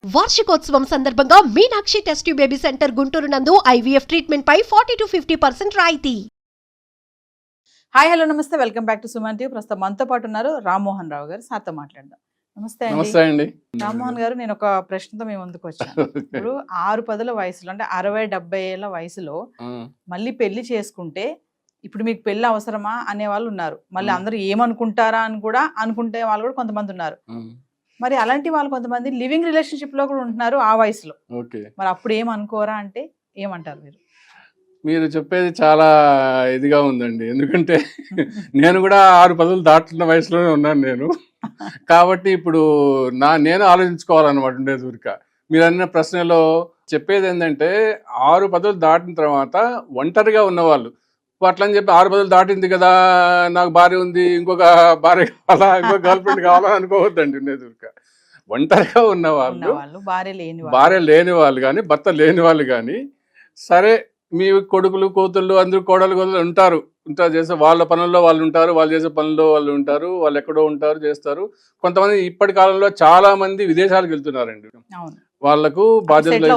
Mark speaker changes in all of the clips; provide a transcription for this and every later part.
Speaker 1: వార్షికోత్సవం సందర్భంగా Meenakshi test tube baby centre Guntur నందు ఐవీఎఫ్ ట్రీట్మెంట్ పై 40 to 50% రాయితీ.
Speaker 2: హాయ్ హలో నమస్తే, welcome back to Suman TV. ప్రస్తుతం మనతో పాటు ఉన్నారు రామ్మోహన్ రావు గారు. సార్తో మాట్లాడదాం. నమస్తే
Speaker 3: అండి.
Speaker 2: రామ్మోహన్ గారు, నేను ఒక ప్రశ్నతో మీ ముందుకు వచ్చాను. ఇప్పుడు 6-10 వయసులో, అంటే 60-70 ఏళ్ల వయసులో మళ్ళీ పెళ్లి చేసుకుంటే ఇప్పుడు మీకు పెళ్లి అవసరమా అనే వాళ్ళు ఉన్నారు. మళ్ళీ అందరూ ఏమనుకుంటారా అని కూడా అనుకుంటే వాళ్ళు కూడా కొంతమంది ఉన్నారు. మరి అలాంటి వాళ్ళు కొంతమంది లివింగ్ రిలేషన్షిప్ లో కూడా ఉంటున్నారు ఆ వయసులో. మరి అప్పుడు ఏమనుకోరా అంటే ఏమంటారు మీరు?
Speaker 3: మీరు చెప్పేది చాలా ఇదిగా ఉందండి. ఎందుకంటే నేను కూడా 6-10 దాటుతున్న వయసులోనే ఉన్నాను నేను. కాబట్టి ఇప్పుడు నేను ఆలోచించుకోవాలన్నమాట ఉండేది ఊరిక. మీరు అన్న ప్రశ్నలో చెప్పేది ఏంటంటే 6-10 దాటిన తర్వాత ఒంటరిగా ఉన్నవాళ్ళు అట్లని చెప్పి 6-10 దాటింది కదా, నాకు భార్య ఉంది, ఇంకొక భార్య కావాలా, ఇంకొక గర్ల్ ఫ్రెండ్ కావాలా అనుకోవద్దండి ఉండేది ఊరిక. ఒంటరిగా ఉన్నవాళ్ళు, భార్య లేని వాళ్ళు కానీ భర్త లేని వాళ్ళు కానీ, సరే మీ కొడుకులు కూతుళ్ళు అందరూ కోడలు ఉంటారు చేసే వాళ్ళ పనుల్లో వాళ్ళు ఉంటారు, వాళ్ళు చేసే పనుల్లో వాళ్ళు ఉంటారు, వాళ్ళు ఎక్కడో ఉంటారు చేస్తారు. కొంతమంది ఇప్పటి కాలంలో చాలా మంది విదేశాలకు వెళ్తున్నారండి. వాళ్ళకు బాధ్యతలు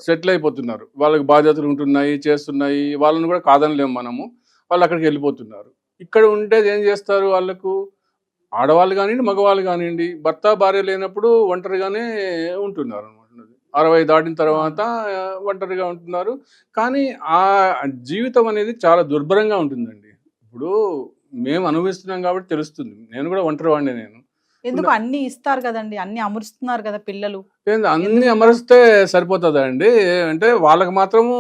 Speaker 3: సెటిల్ అయిపోతున్నారు, వాళ్ళకి బాధ్యతలు ఉంటున్నాయి, చేస్తున్నాయి, వాళ్ళని కూడా కాదనలేము మనము. వాళ్ళు అక్కడికి వెళ్ళిపోతున్నారు. ఇక్కడ ఉండేది ఏం చేస్తారు, వాళ్ళకు ఆడవాళ్ళు కానివ్వండి మగవాళ్ళు కానివ్వండి, భర్త భార్య లేనప్పుడు ఒంటరిగానే ఉంటున్నారు అనమాట. 60 దాటిన తర్వాత ఒంటరిగా ఉంటున్నారు. కానీ ఆ జీవితం అనేది చాలా దుర్భరంగా ఉంటుందండి. ఇప్పుడు మేము అనుభవిస్తున్నాం కాబట్టి తెలుస్తుంది. నేను కూడా ఒంటరి వాడిని. నేను
Speaker 2: ఎందుకు అన్ని ఇస్తారు కదండి, అన్ని అమరుస్తున్నారు కదా పిల్లలు.
Speaker 3: అన్ని అమరిస్తే సరిపోతుందా అండి? అంటే వాళ్ళకి మాత్రము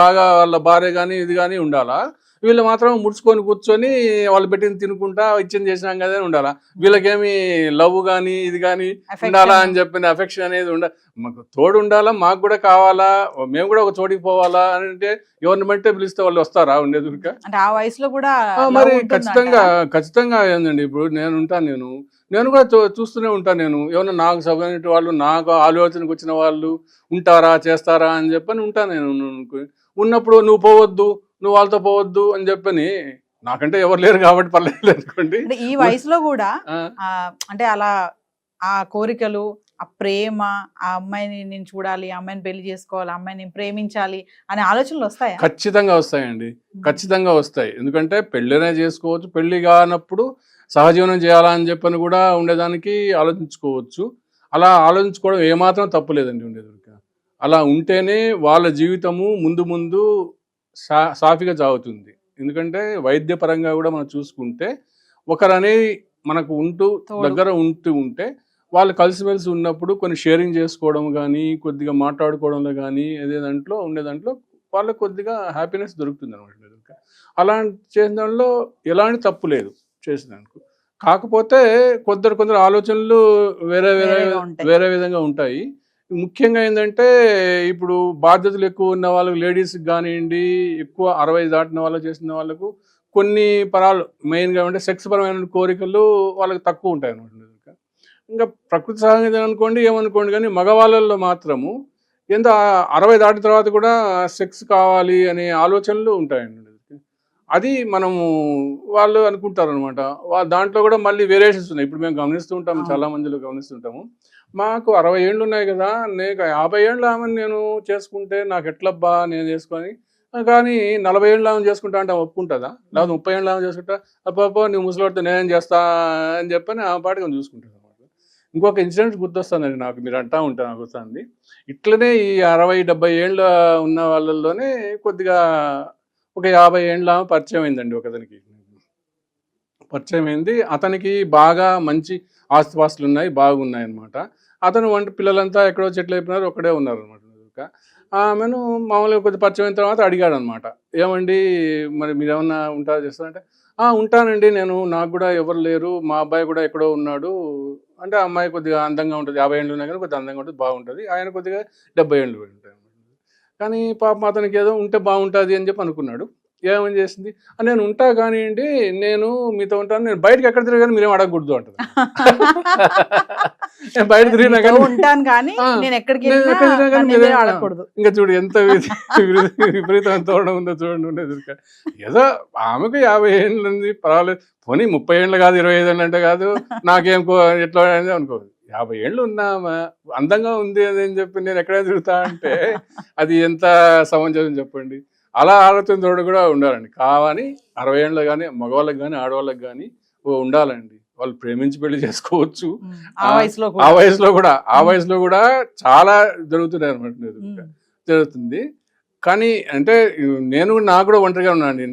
Speaker 3: బాగా వాళ్ళ భార్య కానీ ఇది కానీ ఉండాలా, వీళ్ళు మాత్రం ముడుచుకొని కూర్చొని వాళ్ళు పెట్టింది తినుకుంటా ఇచ్చింది చేసినాం కదా ఉండాలా? వీళ్ళకేమి లవ్ కానీ ఇది కానీ ఉండాలా అని చెప్పిన అఫెక్షన్ అనేది మాకు తోడు ఉండాలా, మాకు కూడా కావాలా, మేము కూడా ఒక చోటికి పోవాలా అని అంటే ఎవరిని బట్టే పిలిస్తే వాళ్ళు వస్తారా ఉండేది ఊరిక?
Speaker 2: అంటే ఆ వయసులో కూడా
Speaker 3: మరి ఖచ్చితంగా ఏందండి. ఇప్పుడు నేను కూడా చూస్తూనే ఉంటాను. నేను ఏమన్నా నాకు సగైన వాళ్ళు, నాకు ఆలోచనకు వచ్చిన వాళ్ళు ఉంటారా చేస్తారా అని చెప్పని ఉంటాను నేను. ఉన్నప్పుడు నువ్వు పోవద్దు, నువ్వు వాళ్ళతో పోవద్దు అని చెప్పని, నాకంటే ఎవరు లేరు కాబట్టి పర్లేదు అనుకోండి.
Speaker 2: ఈ వయసులో కూడా అంటే అలా ఆ కోరికలు, ఆ ప్రేమ, ఆ అమ్మాయిని నేను చూడాలి, ఆ అమ్మాయిని పెళ్లి చేసుకోవాలి, ఆ అమ్మాయిని ప్రేమించాలి అనే ఆలోచనలు వస్తాయా?
Speaker 3: ఖచ్చితంగా వస్తాయండి, ఖచ్చితంగా వస్తాయి. ఎందుకంటే పెళ్ళినే చేసుకోవచ్చు, పెళ్లి కానప్పుడు సహజీవనం చేయాలని చెప్పని కూడా ఉండేదానికి ఆలోచించుకోవచ్చు. అలా ఆలోచించుకోవడం ఏమాత్రం తప్పులేదండి ఉండేది. అలా ఉంటేనే వాళ్ళ జీవితము ముందు ముందు సాఫీగా సాగుతుంది. ఎందుకంటే వైద్యపరంగా కూడా మనం చూసుకుంటే ఒకరనేది మనకు దగ్గర ఉంటే వాళ్ళు కలిసిమెలిసి ఉన్నప్పుడు కొన్ని షేరింగ్ చేసుకోవడం కానీ, కొద్దిగా మాట్లాడుకోవడంలో కానీ, ఉండే దాంట్లో వాళ్ళకి కొద్దిగా హ్యాపీనెస్ దొరుకుతుంది అనమాట. అలా చేసిన దాంట్లో ఎలాంటి తప్పు లేదు చేసినందుకు. కాకపోతే కొందరు ఆలోచనలు వేరే విధంగా ఉంటాయి. ముఖ్యంగా ఏంటంటే ఇప్పుడు బాధ్యతలు ఎక్కువ ఉన్న వాళ్ళకి, లేడీస్కి కానివ్వండి, ఎక్కువ 60 దాటిన వాళ్ళు చేసిన వాళ్ళకు కొన్ని పరాలు మెయిన్గా అంటే సెక్స్ పరమైన కోరికలు వాళ్ళకి తక్కువ ఉంటాయి అనమాట. ఇంకా ప్రకృతి సహజంగా అనుకోండి ఏమనుకోండి, కానీ మగవాళ్ళల్లో మాత్రము ఎంత 60 దాటిన తర్వాత కూడా సెక్స్ కావాలి అనే ఆలోచనలు ఉంటాయండి. అది మనము వాళ్ళు అనుకుంటారు అనమాట. దాంట్లో కూడా మళ్ళీ వేరియేషన్స్ ఉన్నాయి. ఇప్పుడు మేము గమనిస్తూ ఉంటాము, చాలా మందిలో గమనిస్తుంటాము. మాకు 60 ఏళ్ళు ఉన్నాయి కదా, నేను 50 ఏళ్ళ ఆమెను నేను చేసుకుంటే నాకు ఎట్లబ్బా నేను చేసుకొని, కానీ 40 ఏళ్ళ ఆమెను చేసుకుంటా అంటే ఒప్పుకుంటుందా? లేకపోతే 30 ఏళ్ళ ఆమెను చేసుకుంటా అప్ప నువ్వు ముసలితో నేనేం చేస్తా అని చెప్పని ఆ పాటికి చూసుకుంటాను అనమాట. ఇంకొక ఇన్సిడెంట్ గుర్తొస్తుందండి నాకు, మీరు అంటా ఉంటాను నాకు వస్తుంది. ఇట్లనే ఈ 60-70 ఏళ్ళ ఉన్న వాళ్ళల్లోనే కొద్దిగా ఒక 50 ఏళ్ళ పరిచయం అయిందండి. ఒకతనికి పరిచయం అయింది. అతనికి బాగా మంచి ఆస్తిపాస్తులు ఉన్నాయి, బాగున్నాయి అనమాట. అతను పిల్లలంతా ఎక్కడో చెట్లు అయిపోయినారు, ఒక్కడే ఉన్నారు అనమాట. ఆమెను మామూలుగా కొద్ది పరిచయం అయిన తర్వాత అడిగాడు అనమాట, ఏమండి మరి మీరు ఏమన్నా ఉంటారా చేస్తారంటే, ఉంటానండి నేను, నాకు కూడా ఎవరు లేరు, మా అబ్బాయి కూడా ఎక్కడో ఉన్నాడు అంటే, ఆ అమ్మాయి కొద్దిగా అందంగా ఉంటుంది, 50 ఏళ్ళు ఉన్నాయి కానీ కొద్దిగా అందంగా ఉంటుంది, బాగుంటుంది. ఆయన కొద్దిగా 70 ఏళ్ళు ఉంటాయి. కానీ పాపం అతనికి ఏదో ఉంటే బాగుంటుంది అని చెప్పి అనుకున్నాడు. ఏమని చేసింది, నేను ఉంటా కానివ్వండి, నేను మీతో ఉంటాను, నేను బయటకు ఎక్కడ తిరగాను మీరేం అడగకూడదు అంటుంది. నేను బయట తిరిగినా కానీ ఇంకా చూడు ఎంత విపరీతం తోడడం ఉందో చూడండి ఉండేది. ఏదో ఆమెకు 50 ఏళ్ళు ఉంది, పర్వాలేదు, పోనీ 30 ఏళ్ళు కాదు, 25 ఏళ్ళు అంటే కాదు, నాకేం ఎట్లా అనుకోదు. 50 ఏళ్ళు ఉన్నామా అందంగా ఉంది అని చెప్పి నేను ఎక్కడ తిరుగుతా అంటే అది ఎంత సమంజసం చెప్పండి. అలా ఆలోచన తోడు కూడా ఉండాలండి. కావని 60 ఏళ్ళు కానీ మగవాళ్ళకి కానీ ఆడవాళ్ళకి కానీ ఉండాలండి. వాళ్ళు ప్రేమించి పెళ్లి చేసుకోవచ్చు.
Speaker 2: ఆ వయసులో
Speaker 3: ఆ వయసులో కూడా చాలా జరుగుతున్నాయి అనమాట. జరుగుతుంది. కానీ అంటే నాకు కూడా ఒంటరిగా ఉన్నానండి.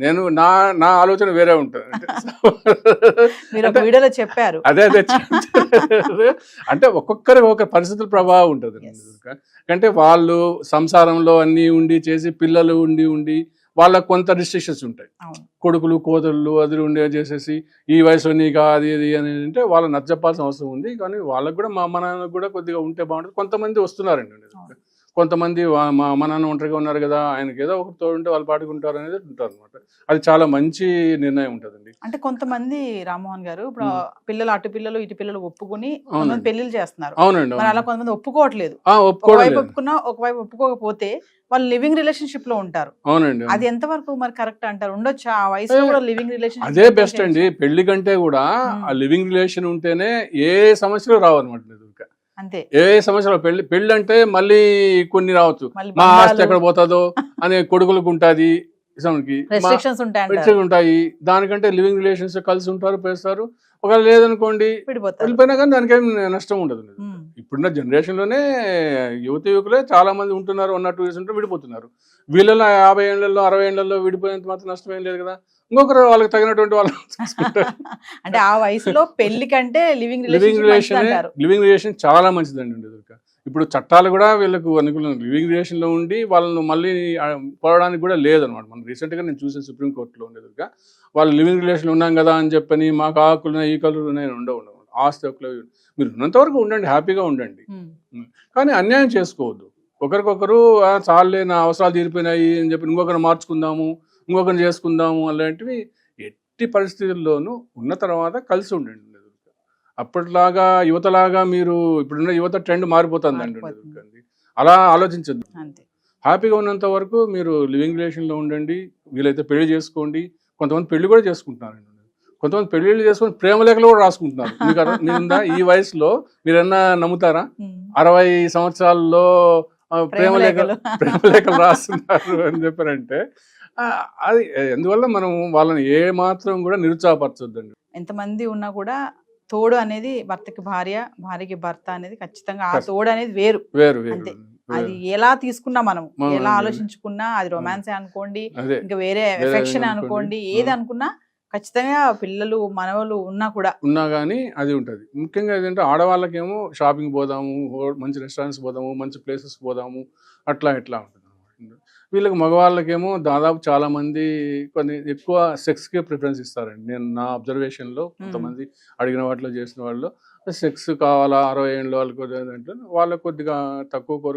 Speaker 3: నా ఆలోచన వేరే ఉంటుంది.
Speaker 2: వీడియోలో చెప్పారు.
Speaker 3: అదే అంటే ఒక్కొక్కరికి ఒక పరిస్థితుల ప్రభావం ఉంటుంది. అంటే వాళ్ళు సంసారంలో అన్ని ఉండి చేసి పిల్లలు ఉండి వాళ్ళకు కొంత రిస్ట్రిక్షన్స్ ఉంటాయి. కొడుకులు కోతలు అది ఉండే చేసేసి ఈ వయసులో నీకు అది ఇది అని అంటే వాళ్ళని నచ్చపాల్సిన అవసరం ఉంది. కానీ వాళ్ళకు కూడా మా అమ్మ నాన్నకు కూడా కొద్దిగా ఉంటే బాగుంటుంది. కొంతమంది వస్తున్నారండి. కొంతమంది మా అమ్మ నాన్న ఒంటరిగా ఉన్నారు కదా, ఆయనకి ఏదో ఒకటి తోడుంటే వాళ్ళు పాడుకుంటారు అనేది ఉంటారు అనమాట. అది చాలా మంచి నిర్ణయం ఉంటుందండి.
Speaker 2: అంటే కొంతమంది రామ్మోహన్ గారు ఇప్పుడు పిల్లలు అటు పిల్లలు ఇటు పిల్లలు ఒప్పుకుని పెళ్లిళ్ళు చేస్తున్నారు.
Speaker 3: అవునండి.
Speaker 2: అలా కొంతమంది ఒప్పుకోవట్లేదు. ఒప్పుకున్నా ఒకవైపు ఒప్పుకోకపోతే వాళ్ళు లివింగ్ రిలేషన్షిప్ లో ఉంటారు.
Speaker 3: అవునండి.
Speaker 2: అది ఎంత వరకు మరి కరెక్ట్ అంటారు? ఉండొచ్చు ఆ వయసులో కూడా లివింగ్ రిలేషన్?
Speaker 3: అదే బెస్ట్ అండి. పెళ్లి కంటే కూడా ఆ లివింగ్ రిలేషన్ ఉంటేనే ఏ సమస్యలు రావు అనమాట.
Speaker 2: అంతే.
Speaker 3: ఏ సమస్యలు పెళ్లి అంటే మళ్ళీ కొన్ని రావచ్చు. మా ఆస్తి ఎక్కడ పోతుందో అనే కొడుకులకు ఉంటుంది,
Speaker 2: రెస్ట్రిక్షన్స్
Speaker 3: ఉంటాయి. దానికంటే లివింగ్ రిలేషన్స్ కలిసి ఉంటారు, పేస్తారు. ఒకవేళ లేదనుకోండి వెళ్ళిపోయినా కానీ దానికి ఏం నష్టం ఉండదు. ఇప్పుడున్న జనరేషన్ లోనే యువకులే చాలా మంది ఉంటున్నారు. 1 or 2 years ఉంటే విడిపోతున్నారు. వీళ్ళలో 50 ఏళ్లలో 60 ఏళ్లలో విడిపోయినంత మాత్రం నష్టం ఏం లేదు కదా. ఇంకొకరు వాళ్ళకి తగినటువంటి వాళ్ళు
Speaker 2: అంటే ఆ వయసులో పెళ్లి కంటే లివింగ్
Speaker 3: రిలేషన్ చాలా మంచిదండి. ఇప్పుడు చట్టాలు కూడా వీళ్ళకు అనుకూలంగా లివింగ్ రిలేషన్ లో ఉండి వాళ్ళను మళ్ళీ పోవడానికి కూడా లేదనమాట. మనం రీసెంట్ గా నేను చూసాను సుప్రీంకోర్టులో ఉండేదిగా. వాళ్ళు లివింగ్ రిలేషన్ ఉన్నాం కదా అని చెప్పని మాకు ఆకులు ఈ కలు ఉండవు. ఆస్తి హక్కులు మీరు ఉన్నంత వరకు ఉండండి, హ్యాపీగా ఉండండి. కానీ అన్యాయం చేసుకోవద్దు. ఒకరికొకరు చాలే నా అవసరాలు తీరిపోయినాయి అని చెప్పి ఇంకొకరిని మార్చుకుందాము, ఇంకొకరిని చేసుకుందాము అలాంటివి ఎట్టి పరిస్థితుల్లోనూ ఉన్న తర్వాత కలిసి ఉండండి. అప్పటిలాగా యువతలాగా మీరు ఇప్పుడున్న యువత ట్రెండ్ మారిపోతుందండి. అలా ఆలోచించద్దు. హ్యాపీగా ఉన్నంత వరకు మీరు లివింగ్ రిలేషన్లో ఉండండి. వీలైతే పెళ్లి చేసుకోండి. కొంతమంది పెళ్లి కూడా చేసుకుంటున్నారండి. కొంతమంది పెళ్లిళ్ళు చేసుకొని ప్రేమలేఖలు కూడా రాసుకుంటున్నారు. మీరుందా ఈ వయసులో మీరన్నా నమ్ముతారా? 60 సంవత్సరాల్లో ప్రేమలేఖలు రాస్తున్నారు అని చెప్పారంటే అది ఎందువల్ల మనం వాళ్ళని ఏ మాత్రం కూడా నిరుత్సాహపరచొద్దండి.
Speaker 2: ఎంతమంది ఉన్నా కూడా తోడు అనేది భర్తకి భార్య, భార్యకి భర్త అనేది ఖచ్చితంగా ఆ తోడు అనేది వేరు. అంతే. అది ఎలా తీసుకున్నా మనం ఎలా ఆలోచించుకున్నా అది రొమాన్స్ అనుకోండి, ఇంకా వేరే ఎఫెక్షన్ అనుకోండి, ఏది అనుకున్నా ఖచ్చితంగా పిల్లలు మనవలు ఉన్నా
Speaker 3: కానీ అది ఉంటుంది. ముఖ్యంగా ఏంటంటే ఆడవాళ్ళకేమో షాపింగ్ పోదాము, మంచి రెస్టారెంట్స్ పోదాము, మంచి ప్లేసెస్ పోదాము, అట్లా ఉంటుంది. వీళ్ళకి మగవాళ్ళకేమో దాదాపు చాలా మంది కొన్ని ఎక్కువ సెక్స్కే ప్రిఫరెన్స్ ఇస్తారండి. నేను నా అబ్జర్వేషన్లో కొంతమంది అడిగిన వాటిలో చేసిన వాళ్ళు సెక్స్ కావాలా 60 ఏళ్ళ వాళ్ళకి అంటే వాళ్ళకి కొద్దిగా తక్కువ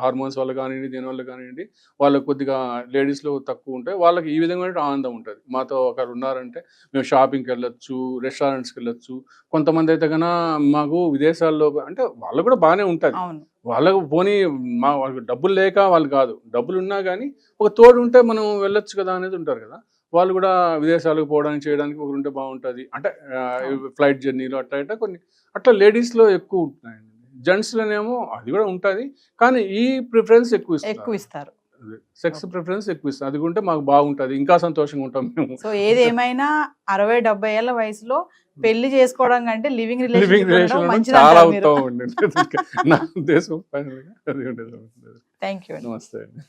Speaker 3: హార్మోన్స్ వల్ల కానివ్వండి, దీనివల్ల కానివ్వండి వాళ్ళకి కొద్దిగా లేడీస్లో తక్కువ ఉంటాయి. వాళ్ళకి ఈ విధంగా ఆనందం ఉంటుంది. మాతో ఒకరు ఉన్నారంటే మేము షాపింగ్కి వెళ్ళొచ్చు, రెస్టారెంట్స్కి వెళ్ళొచ్చు. కొంతమంది అయితే కన్నా మాకు విదేశాల్లో అంటే వాళ్ళకు కూడా బాగానే ఉంటుంది. వాళ్ళకు పోనీ వాళ్ళకి డబ్బులు లేక వాళ్ళు కాదు, డబ్బులు ఉన్నా కానీ ఒక తోడు ఉంటే మనం వెళ్ళొచ్చు కదా అనేది ఉంటారు కదా. వాళ్ళు కూడా విదేశాలకు పోవడానికి చేయడానికి ఒకరు ఉంటే బాగుంటుంది. అంటే ఫ్లైట్ జర్నీలు అట్లా కొన్ని అట్లా లేడీస్లో ఎక్కువ ఉంటున్నాయండి. జెంట్స్లోనేమో అది కూడా ఉంటుంది కానీ ఈ ప్రిఫరెన్స్ ఎక్కువ ఇస్తారు. సెక్స్ ప్రిఫరెన్స్ ఎక్కువ ఇస్తారు. అది ఉంటే మాకు బాగుంటుంది, ఇంకా సంతోషంగా ఉంటాం మేము.
Speaker 2: సో ఏదేమైనా 60-70 ఏళ్ల వయసులో పెళ్లి చేసుకోవడం కంటే లివింగ్ రిలేషన్
Speaker 3: చాలా ఉత్తమం అండి. నా ఉద్దేశం.
Speaker 2: Thank you.
Speaker 3: నమస్తే అండి.